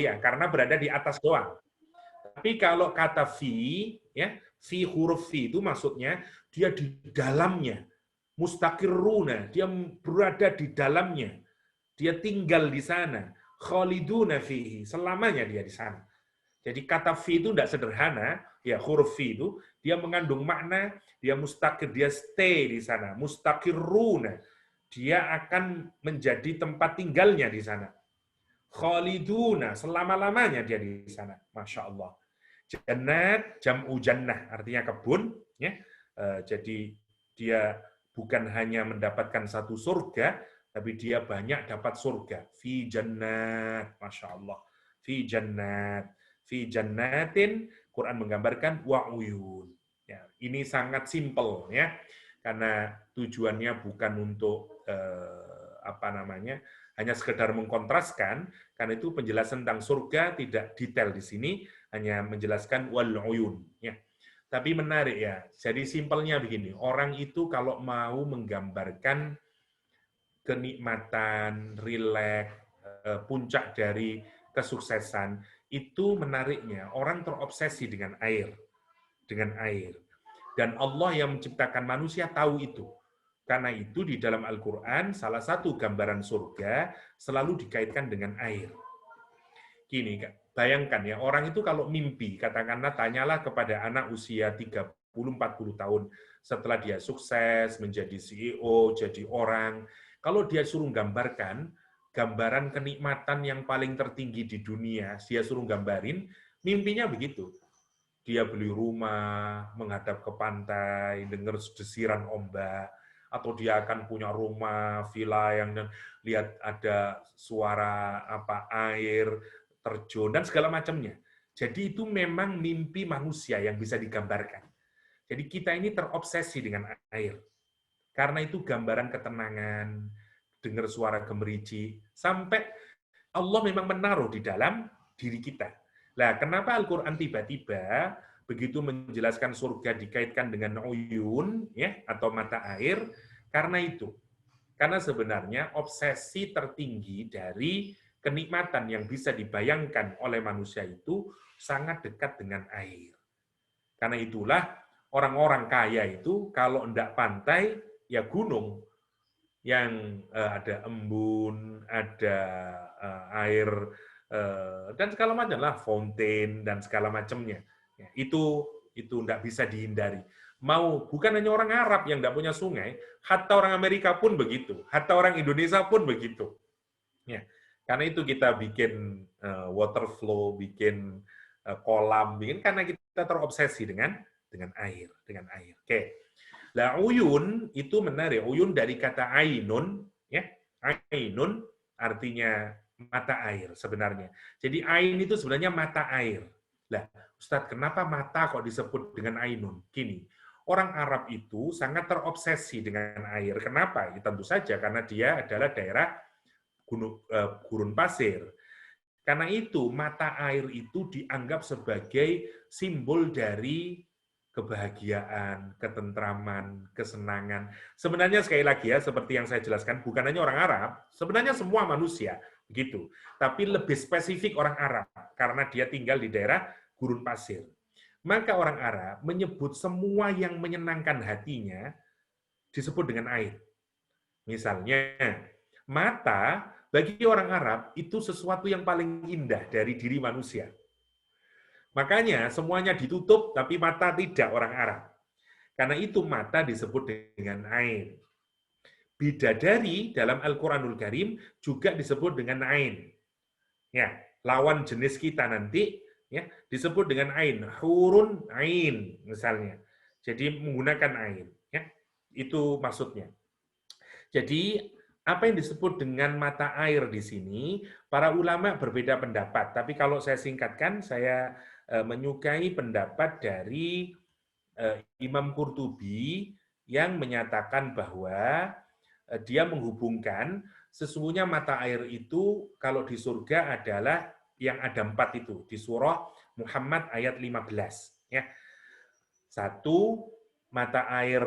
ya, karena berada di atas doang. Tapi kalau kata fi, ya, fi huruf fi itu maksudnya dia di dalamnya, mustaqirruna, dia berada di dalamnya, dia tinggal di sana, khaliduna fihi, selamanya dia di sana. Jadi kata fi itu tidak sederhana, ya huruf fi itu dia mengandung makna, dia mustaqir, dia stay di sana, mustaqirruna, dia akan menjadi tempat tinggalnya di sana. Khaliduna, selama-lamanya dia di sana. Masya Allah. Jannat, jam'u jannah, artinya kebun. Ya. Jadi dia bukan hanya mendapatkan satu surga, tapi dia banyak dapat surga. Fi jannat, Masya Allah. Fi jannat. Fi jannatin, Quran menggambarkan wa'uyun. Ya, ini sangat simpel, ya, karena tujuannya bukan untuk apa namanya, hanya sekedar mengkontraskan, karena itu penjelasan tentang surga tidak detail di sini, hanya menjelaskan wal uyun, ya. Tapi menarik ya. Jadi simpelnya begini, orang itu kalau mau menggambarkan kenikmatan, rileks, puncak dari kesuksesan, itu menariknya orang terobsesi dengan air, dengan air. Dan Allah yang menciptakan manusia tahu itu. Karena itu di dalam Al-Quran, salah satu gambaran surga selalu dikaitkan dengan air. Gini, bayangkan ya, orang itu kalau mimpi, katakanlah tanyalah kepada anak usia 30-40 tahun, setelah dia sukses, menjadi CEO, jadi orang, kalau dia suruh gambarkan, gambaran kenikmatan yang paling tertinggi di dunia, dia suruh gambarin, mimpinya begitu. Dia beli rumah, menghadap ke pantai, dengar desiran ombak, atau dia akan punya rumah, villa yang lihat ada suara apa air terjun dan segala macamnya. Jadi itu memang mimpi manusia yang bisa digambarkan. Jadi kita ini terobsesi dengan air. Karena itu gambaran ketenangan, dengar suara gemericik, sampai Allah memang menaruh di dalam diri kita. Nah, kenapa Al-Quran tiba-tiba begitu menjelaskan surga dikaitkan dengan uyun, ya, atau mata air? Karena itu. Karena sebenarnya obsesi tertinggi dari kenikmatan yang bisa dibayangkan oleh manusia itu sangat dekat dengan air. Karena itulah orang-orang kaya itu kalau enggak pantai, ya gunung yang ada embun, ada air, dan segala macam lah, fountain dan segala macamnya. Ya, itu enggak bisa dihindari. Mau bukan hanya orang Arab yang enggak punya sungai, hatta orang Amerika pun begitu, hatta orang Indonesia pun begitu. Ya, karena itu kita bikin water flow, bikin kolam, bikin karena kita terobsesi dengan air, Oke. Lah uyun itu menarik. Uyun dari kata ainun, ya. Ainun artinya mata air sebenarnya. Jadi ain itu sebenarnya mata air. Lah, Ustadz, kenapa mata kok disebut dengan ainun? Gini, orang Arab itu sangat terobsesi dengan air. Kenapa? Ya, tentu saja karena dia adalah daerah gurun pasir. Karena itu mata air itu dianggap sebagai simbol dari kebahagiaan, ketentraman, kesenangan. Sebenarnya sekali lagi ya, seperti yang saya jelaskan, bukan hanya orang Arab, sebenarnya semua manusia begitu. Tapi lebih spesifik orang Arab karena dia tinggal di daerah gurun pasir. Maka orang Arab menyebut semua yang menyenangkan hatinya disebut dengan air. Misalnya, mata bagi orang Arab itu sesuatu yang paling indah dari diri manusia. Makanya semuanya ditutup, tapi mata tidak orang Arab. Karena itu mata disebut dengan ain. Bidadari dalam Al-Quranul Karim juga disebut dengan ain. Ya, lawan jenis kita nanti ya disebut dengan ain. Hurun ain misalnya. Jadi menggunakan ain. Ya, itu maksudnya. Jadi apa yang disebut dengan mata air di sini, para ulama berbeda pendapat. Tapi kalau saya singkatkan, saya menyukai pendapat dari Imam Qurtubi yang menyatakan bahwa dia menghubungkan sesungguhnya mata air itu kalau di surga adalah yang ada 4 itu di surah Muhammad ayat 15 ya. 1 mata air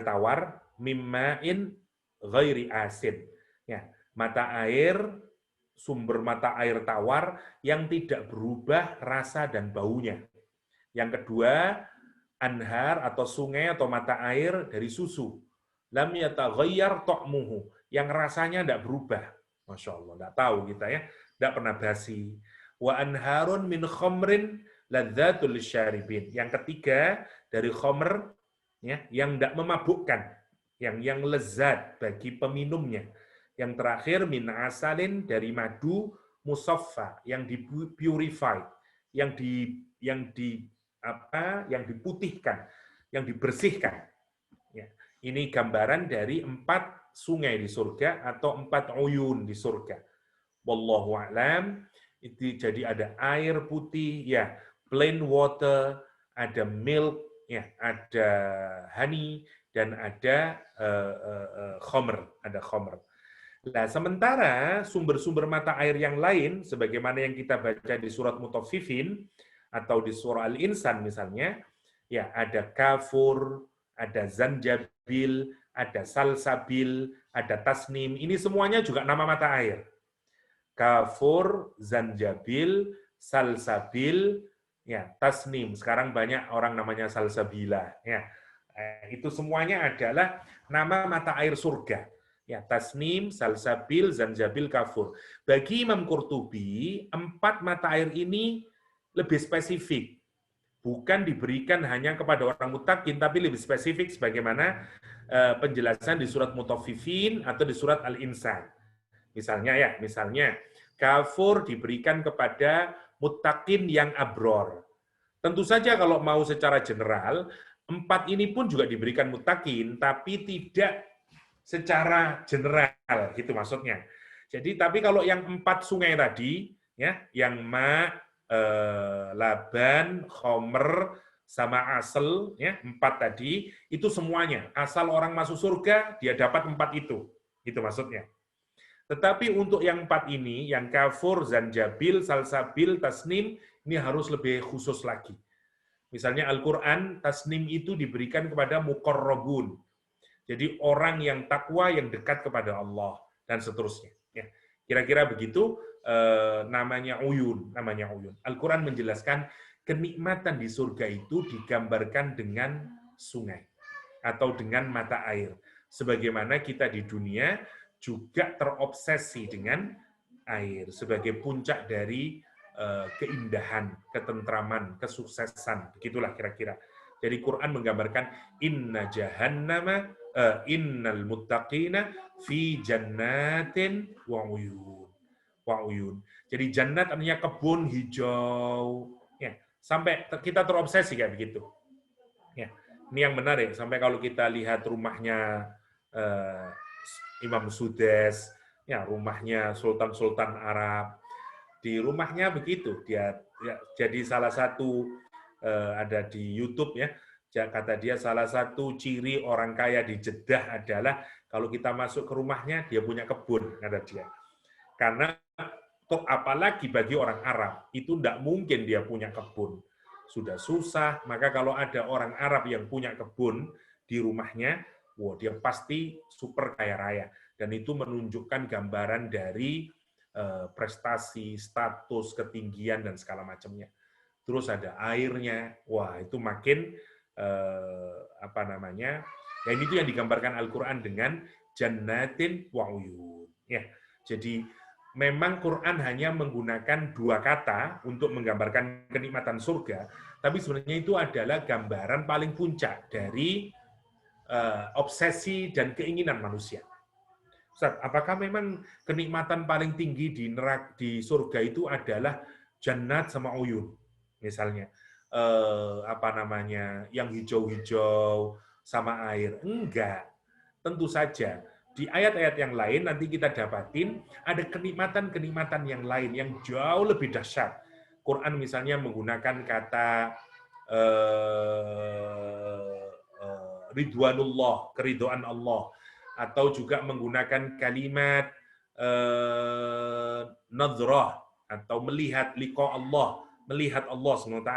tawar mimma'in ghairi asin. Ya, mata air sumber mata air tawar yang tidak berubah rasa dan baunya. Yang kedua, anhar atau sungai atau mata air dari susu. Lam yataghayyar ta'muhu, yang rasanya tidak berubah. Masya Allah, tidak tahu kita ya, tidak pernah basi. Wa anharun min khamrin ladzatul syaribin. Yang ketiga, dari khamr ya, yang tidak memabukkan, yang lezat bagi peminumnya. Yang terakhir, min asalin, dari madu musaffa, yang dipurified, yang diputihkan, yang dibersihkan. Ya. Ini gambaran dari 4 sungai di surga atau 4 uyun di surga. Wallahu a'lam. Itu jadi ada air putih, ya, plain water, ada milk, ya, ada honey, dan ada khamr, ada khamr. Nah, sementara sumber-sumber mata air yang lain, sebagaimana yang kita baca di surat Mutaffifin, atau di surah Al-Insan misalnya, ya ada kafur, ada zanjabil, ada salsabil, ada tasnim, ini semuanya juga nama mata air. Kafur, zanjabil, salsabil, ya tasnim. Sekarang banyak orang namanya salsabila, ya. Itu semuanya adalah nama mata air surga. Ya, tasnim, salsabil, zanjabil, kafur. Bagi Imam Qurtubi, 4 mata air ini lebih spesifik. Bukan diberikan hanya kepada orang muttaqin, tapi lebih spesifik sebagaimana penjelasan di surat Mutaffifin atau di surat Al-Insan. Misalnya, kafur diberikan kepada muttaqin yang abror. Tentu saja kalau mau secara general, 4 ini pun juga diberikan muttaqin, tapi tidak secara general, gitu maksudnya. Jadi, tapi kalau yang 4 sungai tadi, ya, yang laban, khomer, sama asal, ya, 4 tadi, itu semuanya. Asal orang masuk surga, dia dapat 4 itu. Itu maksudnya. Tetapi untuk yang 4 ini, yang kafur, zanjabil, salsabil, tasnim, ini harus lebih khusus lagi. Misalnya Al-Quran, tasnim itu diberikan kepada muqarrabun. Jadi orang yang takwa, yang dekat kepada Allah, dan seterusnya. Ya, kira-kira begitu namanya uyun. Al-Quran menjelaskan kenikmatan di surga itu digambarkan dengan sungai atau dengan mata air. Sebagaimana kita di dunia juga terobsesi dengan air sebagai puncak dari keindahan, ketentraman, kesuksesan. Begitulah kira-kira. Jadi Quran menggambarkan innal muttaqina fi jannatin wa uyun. Jadi jannat artinya kebun hijau. Ya, sampai kita terobsesi kayak begitu. Ya, ini yang menarik. Sampai kalau kita lihat rumahnya Imam Sudes, ya rumahnya sultan-sultan Arab, di rumahnya begitu. Dia ya, jadi salah satu ada di YouTube ya. Kata dia salah satu ciri orang kaya di Jeddah adalah kalau kita masuk ke rumahnya dia punya kebun, kata dia. Karena apalagi bagi orang Arab itu tidak mungkin dia punya kebun. Sudah susah, maka kalau ada orang Arab yang punya kebun di rumahnya, wah dia pasti super kaya raya. Dan itu menunjukkan gambaran dari prestasi, status, ketinggian dan segala macamnya. Terus ada airnya, wah itu makin ya ini itu yang digambarkan Al-Quran dengan jannatin wa uyun. Ya, jadi memang Quran hanya menggunakan 2 kata untuk menggambarkan kenikmatan surga, tapi sebenarnya itu adalah gambaran paling puncak dari obsesi dan keinginan manusia. Ustaz, apakah memang kenikmatan paling tinggi di surga itu adalah jannat sama uyun? Misalnya, yang hijau-hijau sama air. Enggak. Tentu saja. Di ayat-ayat yang lain nanti kita dapatin ada kenikmatan-kenikmatan yang lain yang jauh lebih dahsyat. Quran misalnya menggunakan kata ridwanullah, keridhaan Allah, atau juga menggunakan kalimat nadrah atau melihat liqa Allah, melihat Allah SWT.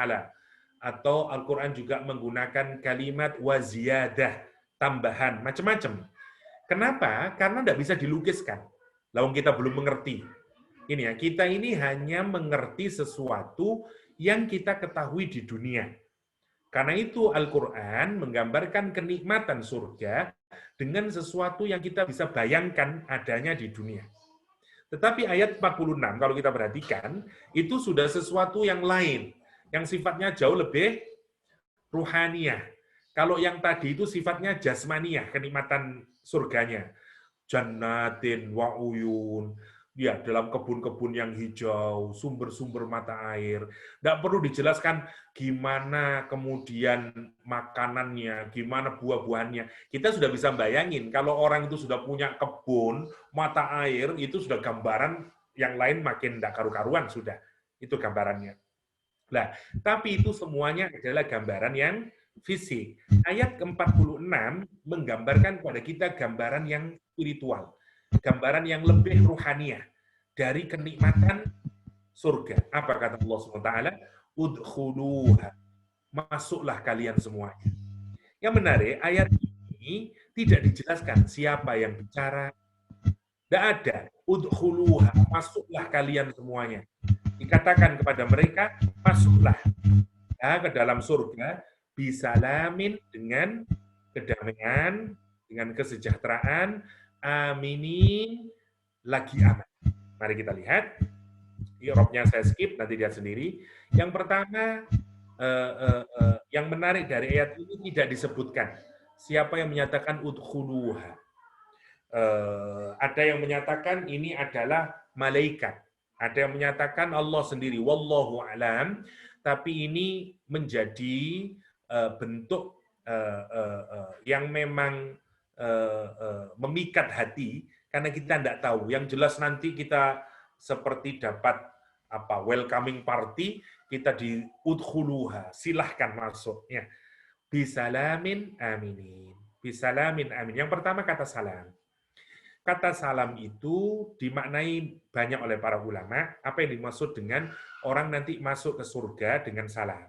Atau Al-Quran juga menggunakan kalimat waziyadah, tambahan, macam-macam. Kenapa? Karena tidak bisa dilukiskan. Lalu kita belum mengerti. Ini ya, kita ini hanya mengerti sesuatu yang kita ketahui di dunia. Karena itu Al-Quran menggambarkan kenikmatan surga dengan sesuatu yang kita bisa bayangkan adanya di dunia. Tetapi ayat 46, kalau kita perhatikan, itu sudah sesuatu yang lain, yang sifatnya jauh lebih ruhaniyah. Kalau yang tadi itu sifatnya jasmaniyah, kenikmatan surganya. Jannatin wa uyun, ya dalam kebun-kebun yang hijau, sumber-sumber mata air. Nggak perlu dijelaskan gimana kemudian makanannya, gimana buah-buahannya. Kita sudah bisa bayangin, kalau orang itu sudah punya kebun, mata air, itu sudah gambaran yang lain makin nggak karu-karuan sudah. Itu gambarannya. Nah, tapi itu semuanya adalah gambaran yang fisik. Ayat ke-46 menggambarkan kepada kita gambaran yang spiritual, gambaran yang lebih ruhaniah dari kenikmatan surga. Apa kata Allah SWT? Udkhuluha. Masuklah kalian semuanya. Yang menarik, ayat ini tidak dijelaskan siapa yang bicara. Tidak ada. Udkhuluha. Masuklah kalian semuanya. Dikatakan kepada mereka, masuklah ke dalam surga bisalamin, dengan kedamaian, dengan kesejahteraan, aminin, lagi aman. Mari kita lihat. I'rabnya saya skip, nanti lihat sendiri. Yang pertama, yang menarik dari ayat ini tidak disebutkan siapa yang menyatakan udkhuluha. Ada yang menyatakan ini adalah malaikat. Ada yang menyatakan Allah sendiri, wallahu alam, tapi ini menjadi bentuk yang memang memikat hati, karena kita tidak tahu. Yang jelas nanti kita seperti dapat welcoming party, kita di udkhuluha, silahkan masuk. Ya. Bisalamin aminin. Bisalamin amin. Yang pertama kata salam. Kata salam itu dimaknai banyak oleh para ulama. Apa yang dimaksud dengan orang nanti masuk ke surga dengan salam?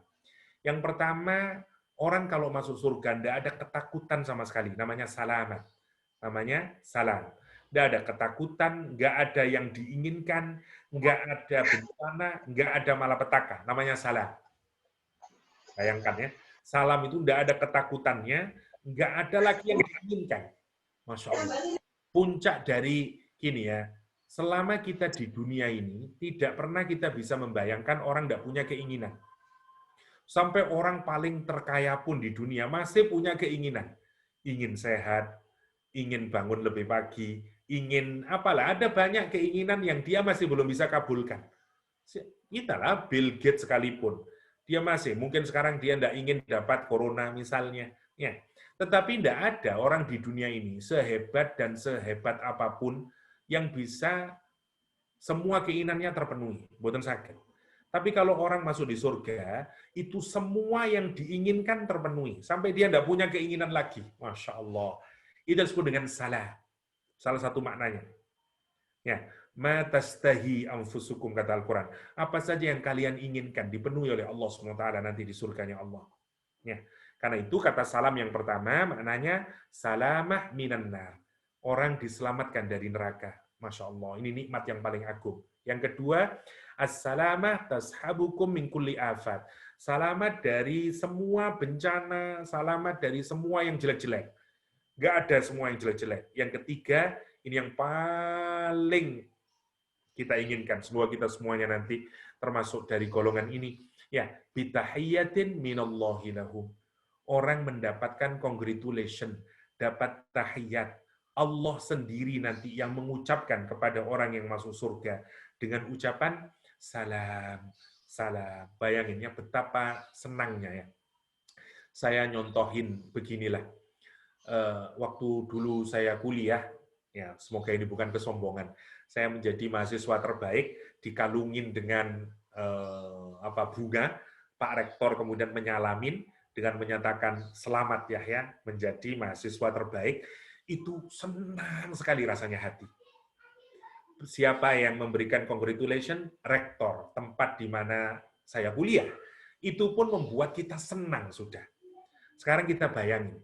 Yang pertama, orang kalau masuk surga tidak ada ketakutan sama sekali. Namanya salamat. Namanya salam. Tidak ada ketakutan, nggak ada yang diinginkan, nggak ada bencana, nggak ada malapetaka. Namanya salam. Bayangkan ya. Salam itu tidak ada ketakutannya, nggak ada lagi yang diinginkan. Masya Allah. Puncak dari gini ya, selama kita di dunia ini, tidak pernah kita bisa membayangkan orang tidak punya keinginan. Sampai orang paling terkaya pun di dunia masih punya keinginan. Ingin sehat, ingin bangun lebih pagi, ingin apalah, ada banyak keinginan yang dia masih belum bisa kabulkan. Itulah Bill Gates sekalipun. Dia masih, mungkin sekarang dia tidak ingin dapat corona misalnya. Ya. Tetapi tidak ada orang di dunia ini sehebat dan sehebat apapun yang bisa semua keinginannya terpenuhi. Bukan sakit. Tapi kalau orang masuk di surga, itu semua yang diinginkan terpenuhi. Sampai dia tidak punya keinginan lagi. Masya Allah. Itu disebut dengan salah. Salah satu maknanya. Ya, ma tastahi anfusukum, kata Al-Quran. Apa saja yang kalian inginkan dipenuhi oleh Allah SWT nanti di surganya Allah. Ya. Karena itu kata salam yang pertama maknanya salamah minan nar. Orang diselamatkan dari neraka. Masya Allah, ini nikmat yang paling agung. Yang kedua, as-salamah tashabukum min kulli afat. Selamat dari semua bencana, selamat dari semua yang jelek-jelek. Nggak ada semua yang jelek-jelek. Yang ketiga, ini yang paling kita inginkan. Semoga kita semuanya nanti termasuk dari golongan ini. Ya, bitahiyatin minallahi lahum. Orang mendapatkan congratulation, dapat tahiyat. Allah sendiri nanti yang mengucapkan kepada orang yang masuk surga dengan ucapan salam, salam. Bayanginnya betapa senangnya ya. Saya nyontohin beginilah. Waktu dulu saya kuliah, ya semoga ini bukan kesombongan, saya menjadi mahasiswa terbaik, dikalungin dengan bunga, Pak Rektor kemudian menyalamin, dengan menyatakan selamat Yahya menjadi mahasiswa terbaik, itu senang sekali rasanya hati. Siapa yang memberikan congratulation? Rektor, tempat di mana saya kuliah. Itu pun membuat kita senang sudah. Sekarang kita bayangin,